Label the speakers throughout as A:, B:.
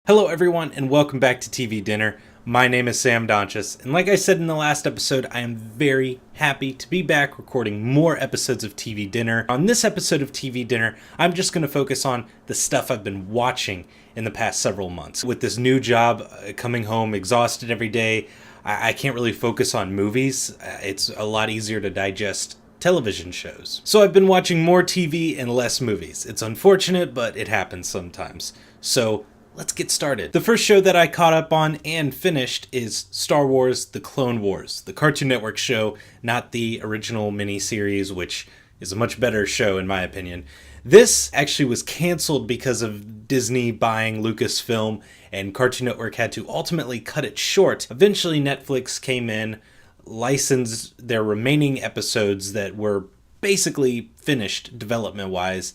A: Hello everyone and welcome back to TV Dinner. My name is Sam Donchis, and like I said in the last episode, I am very happy to be back recording more episodes of TV Dinner. On this episode of TV Dinner, I'm just going to focus on the stuff I've been watching in the past several months. With this new job, coming home exhausted every day, I can't really focus on movies. It's a lot easier to digest television shows. So I've been watching more TV and less movies. It's unfortunate, but it happens sometimes. So let's get started. The first show that I caught up on and finished is Star Wars: The Clone Wars, the Cartoon Network show, not the original miniseries, which is a much better show in my opinion. This actually was canceled because of Disney buying Lucasfilm, and Cartoon Network had to ultimately cut it short. Eventually Netflix came in, licensed their remaining episodes that were basically finished development-wise,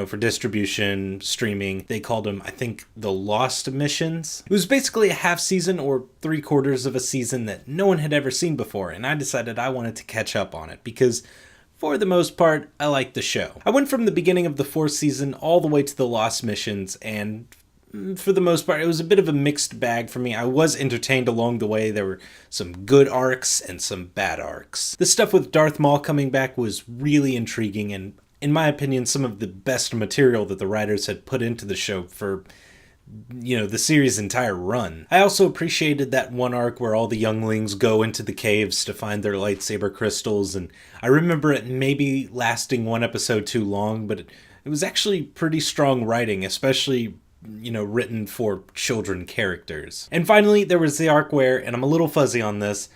A: for distribution, streaming. They called them, I think, the Lost Missions. It was basically a half season or 3/4 of a season that no one had ever seen before, and I decided I wanted to catch up on it because, for the most part, I liked the show. I went from the beginning of the 4th season all the way to the Lost Missions, and for the most part, it was a bit of a mixed bag for me. I was entertained along the way. There were some good arcs and some bad arcs. The stuff with Darth Maul coming back was really intriguing, and in my opinion, some of the best material that the writers had put into the show for, the series' entire run. I also appreciated that one arc where all the younglings go into the caves to find their lightsaber crystals, and I remember it maybe lasting one episode too long, but it was actually pretty strong writing, especially written for children characters. And finally, there was the arc where, and I'm a little fuzzy on this,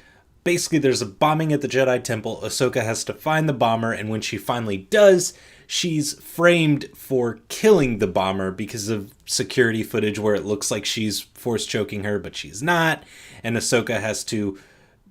A: basically, there's a bombing at the Jedi Temple. Ahsoka has to find the bomber, and when she finally does, she's framed for killing the bomber because of security footage where it looks like she's force choking her, but she's not. And Ahsoka has to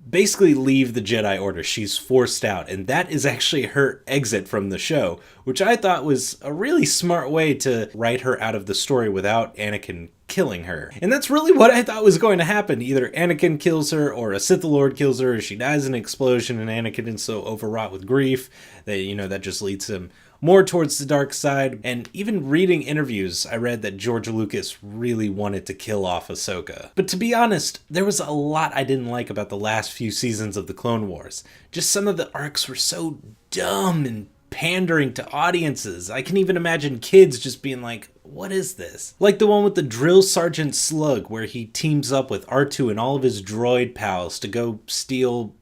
A: basically leave the Jedi Order. She's forced out, and that is actually her exit from the show, which I thought was a really smart way to write her out of the story without Anakin killing her. And that's really what I thought was going to happen. Either Anakin kills her, or a Sith Lord kills her, or she dies in an explosion, and Anakin is so overwrought with grief that, that just leads him more towards the dark side. And even reading interviews, I read that George Lucas really wanted to kill off Ahsoka. But to be honest, there was a lot I didn't like about the last few seasons of the Clone Wars. Just some of the arcs were so dumb and pandering to audiences. I can even imagine kids just being like, what is this? Like the one with the Drill Sergeant Slug, where he teams up with R2 and all of his droid pals to go steal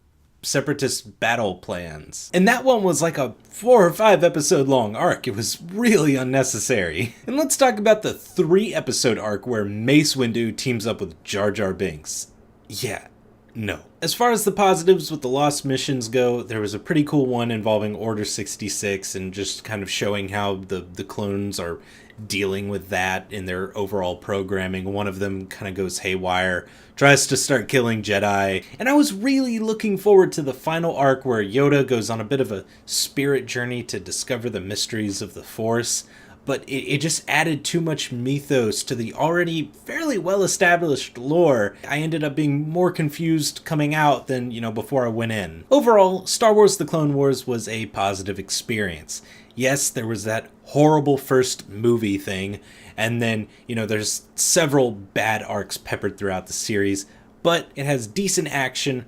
A: Separatist battle plans. And that one was like a 4 or 5 episode long arc. It was really unnecessary. And let's talk about the 3 episode arc where Mace Windu teams up with Jar Jar Binks. Yeah, no. As far as the positives with the Lost Missions go, there was a pretty cool one involving Order 66 and just kind of showing how the clones are dealing with that in their overall programming. One of them kind of goes haywire, tries to start killing Jedi, and I was really looking forward to the final arc where Yoda goes on a bit of a spirit journey to discover the mysteries of the Force, but it just added too much mythos to the already fairly well-established lore. I ended up being more confused coming out than, before I went in. Overall, Star Wars: The Clone Wars was a positive experience. Yes, there was that horrible first movie thing, and then, there's several bad arcs peppered throughout the series, but it has decent action,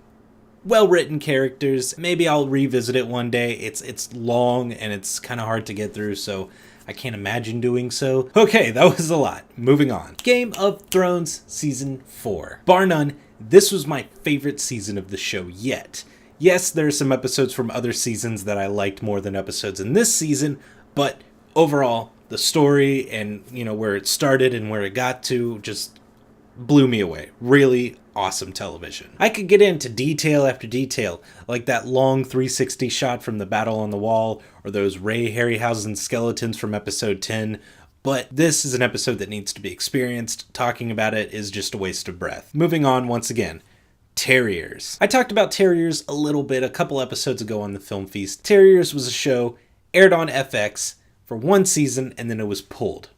A: well-written characters. Maybe I'll revisit it one day. It's long and it's kind of hard to get through, so I can't imagine doing so. Okay, that was a lot. Moving on. Game of Thrones Season 4. Bar none, this was my favorite season of the show yet. Yes, there are some episodes from other seasons that I liked more than episodes in this season, but overall, the story and, where it started and where it got to just blew me away. Really awesome television. I could get into detail after detail, like that long 360 shot from the battle on the wall, or those Ray Harryhausen skeletons from episode 10, but this is an episode that needs to be experienced. Talking about it is just a waste of breath. Moving on once again. Terriers. I talked about Terriers a little bit a couple episodes ago on the Film Feast. Terriers was a show aired on FX for one season and then it was pulled.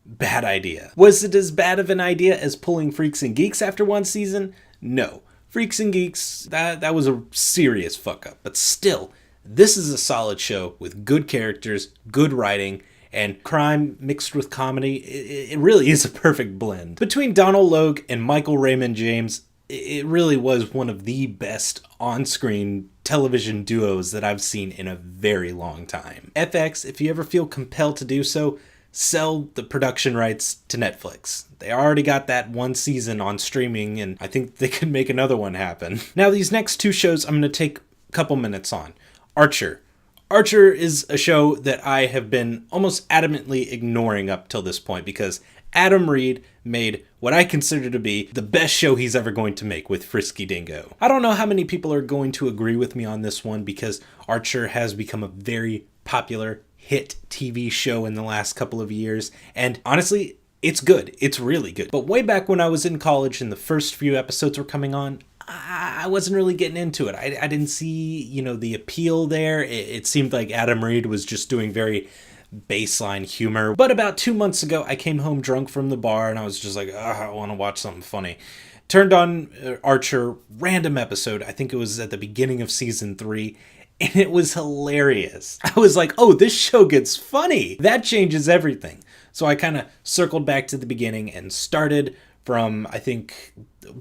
A: Bad idea. Was it as bad of an idea as pulling Freaks and Geeks after one season? No. Freaks and Geeks, that was a serious fuck up. But still, this is a solid show with good characters, good writing, and crime mixed with comedy. It really is a perfect blend. Between Donald Logue and Michael Raymond James, it really was one of the best on-screen television duos that I've seen in a very long time. FX, if you ever feel compelled to do so, sell the production rights to Netflix. They already got that one season on streaming, and I think they could make another one happen. Now, these next two shows I'm going to take a couple minutes on. Archer. Archer is a show that I have been almost adamantly ignoring up till this point because Adam Reed made what I consider to be the best show he's ever going to make with Frisky Dingo. I don't know how many people are going to agree with me on this one because Archer has become a very popular hit TV show in the last couple of years, and honestly, it's good. It's really good. But way back when I was in college and the first few episodes were coming on, I wasn't really getting into it. I didn't see, the appeal there. It seemed like Adam Reed was just doing very baseline humor. But about 2 months ago, I came home drunk from the bar and I was just like, I want to watch something funny. Turned on Archer, random episode. I think it was at the beginning of season 3. And it was hilarious. I was like, oh, this show gets funny. That changes everything. So I kind of circled back to the beginning and started from, I think,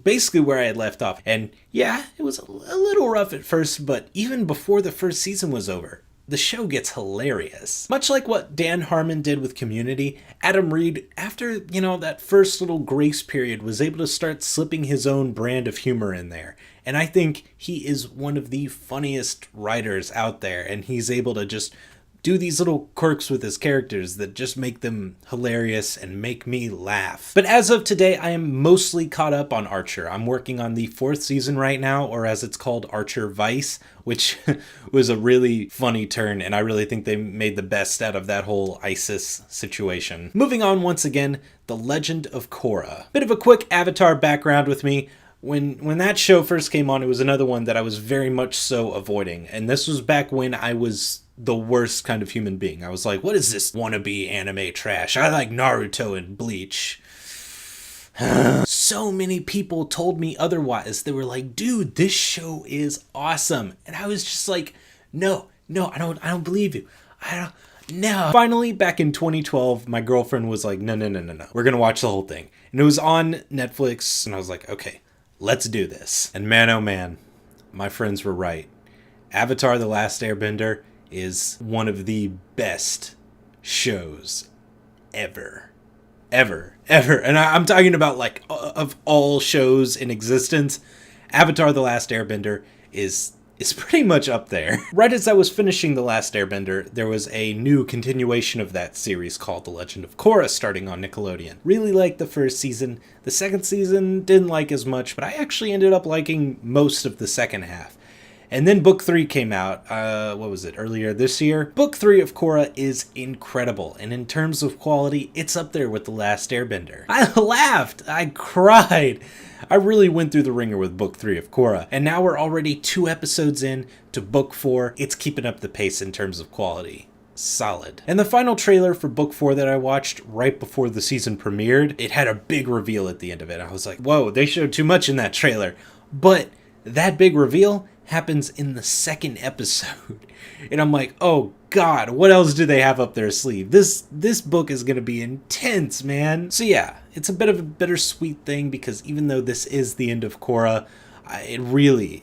A: basically where I had left off. And yeah, it was a little rough at first, but even before the first season was over, the show gets hilarious. Much like what Dan Harmon did with Community, Adam Reed, after, that first little grace period, was able to start slipping his own brand of humor in there. And I think he is one of the funniest writers out there, and he's able to just do these little quirks with his characters that just make them hilarious and make me laugh. But as of today, I am mostly caught up on Archer. I'm working on the 4th season right now, or as it's called, Archer Vice, which was a really funny turn, and I really think they made the best out of that whole ISIS situation. Moving on once again, The Legend of Korra. Bit of a quick Avatar background with me. When that show first came on, it was another one that I was very much so avoiding. And this was back when I was the worst kind of human being. I was like, what is this wannabe anime trash? I like Naruto and Bleach. So many people told me otherwise. They were like, dude, this show is awesome. And I was just like, no, I don't believe you. No. Finally, back in 2012, my girlfriend was like, no. We're going to watch the whole thing. And it was on Netflix. And I was like, okay, let's do this. And man, oh man, my friends were right. Avatar: The Last Airbender is one of the best shows ever. And I'm talking about, like, of all shows in existence, Avatar: The Last Airbender is pretty much up there. Right as I was finishing The Last Airbender, there was a new continuation of that series called The Legend of Korra starting on Nickelodeon. Really liked the first season. The second season didn't like as much, but I actually ended up liking most of the second half. And then Book 3 came out, earlier this year? Book 3 of Korra is incredible, and in terms of quality, it's up there with The Last Airbender. I laughed, I cried. I really went through the ringer with Book 3 of Korra, and now we're already 2 episodes in to Book 4. It's keeping up the pace in terms of quality. Solid. And the final trailer for Book 4 that I watched right before the season premiered, it had a big reveal at the end of it. I was like, whoa, they showed too much in that trailer. But that big reveal happens in the second episode. And I'm like, oh god, what else do they have up their sleeve? This book is going to be intense, man. So yeah, it's a bit of a bittersweet thing because even though this is the end of Korra,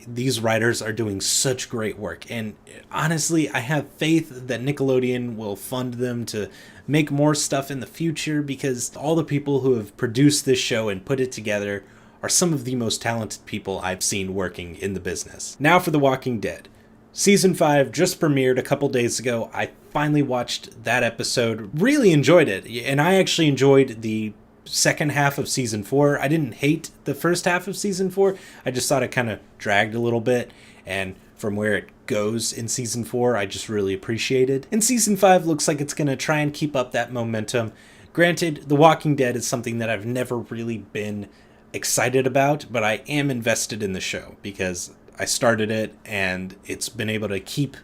A: these writers are doing such great work. And honestly, I have faith that Nickelodeon will fund them to make more stuff in the future because all the people who have produced this show and put it together are some of the most talented people I've seen working in the business. Now for The Walking Dead. Season 5 just premiered a couple days ago. I finally watched that episode. Really enjoyed it. And I actually enjoyed the second half of Season 4. I didn't hate the first half of Season 4. I just thought it kind of dragged a little bit. And from where it goes in Season 4, I just really appreciated. And Season 5 looks like it's going to try and keep up that momentum. Granted, The Walking Dead is something that I've never really been excited about, but I am invested in the show because I started it and it's been able to keep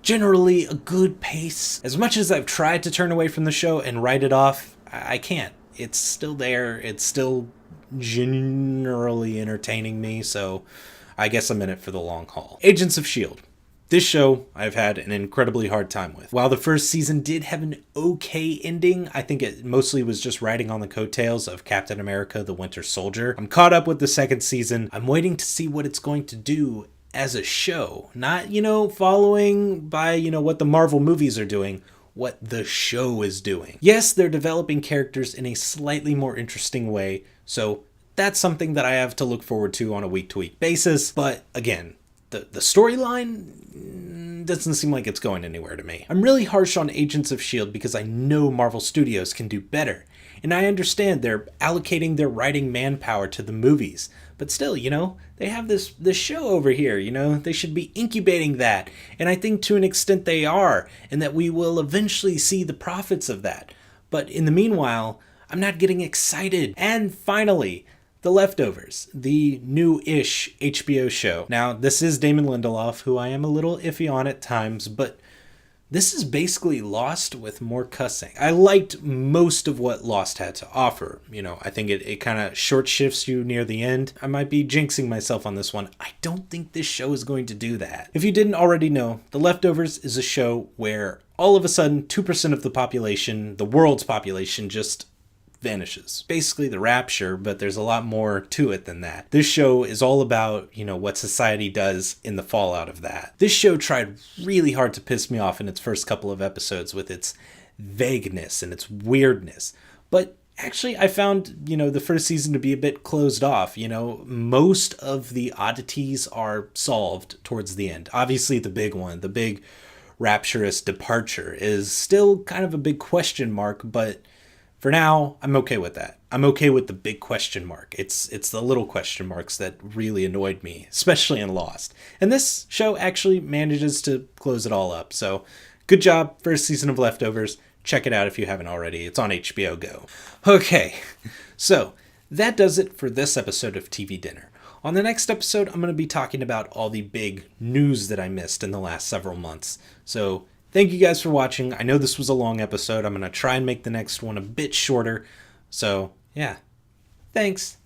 A: generally a good pace. As much as I've tried to turn away from the show and write it off, I can't. It's still there. It's still generally entertaining me, so I guess I'm in it for the long haul. Agents of S.H.I.E.L.D. This show I've had an incredibly hard time with. While the first season did have an okay ending, I think it mostly was just riding on the coattails of Captain America the Winter Soldier. I'm caught up with the second season. I'm waiting to see what it's going to do as a show. Not, following by, what the Marvel movies are doing, what the show is doing. Yes, they're developing characters in a slightly more interesting way, so that's something that I have to look forward to on a week-to-week basis, but again, the storyline doesn't seem like it's going anywhere to me. I'm really harsh on Agents of S.H.I.E.L.D. because I know Marvel Studios can do better. And I understand they're allocating their writing manpower to the movies. But still, they have this show over here, they should be incubating that. And I think to an extent they are, and that we will eventually see the profits of that. But in the meanwhile, I'm not getting excited. And finally, The Leftovers, the new-ish HBO show. Now, this is Damon Lindelof, who I am a little iffy on at times, but this is basically Lost with more cussing. I liked most of what Lost had to offer. I think it kind of short shifts you near the end. I might be jinxing myself on this one. I don't think this show is going to do that. If you didn't already know, The Leftovers is a show where all of a sudden 2% of the population, the world's population, just vanishes. Basically the rapture, but there's a lot more to it than that. This show is all about, what society does in the fallout of that. This show tried really hard to piss me off in its first couple of episodes with its vagueness and its weirdness. But actually, I found, the first season to be a bit closed off. Most of the oddities are solved towards the end. Obviously, the big one, the big rapturous departure, is still kind of a big question mark, but for now, I'm okay with that. I'm okay with the big question mark. It's the little question marks that really annoyed me, especially in Lost. And this show actually manages to close it all up. So good job, first season of Leftovers. Check it out if you haven't already. It's on HBO Go. Okay, so that does it for this episode of TV Dinner. On the next episode, I'm going to be talking about all the big news that I missed in the last several months. So thank you guys for watching. I know this was a long episode. I'm going to try and make the next one a bit shorter. So, yeah. Thanks.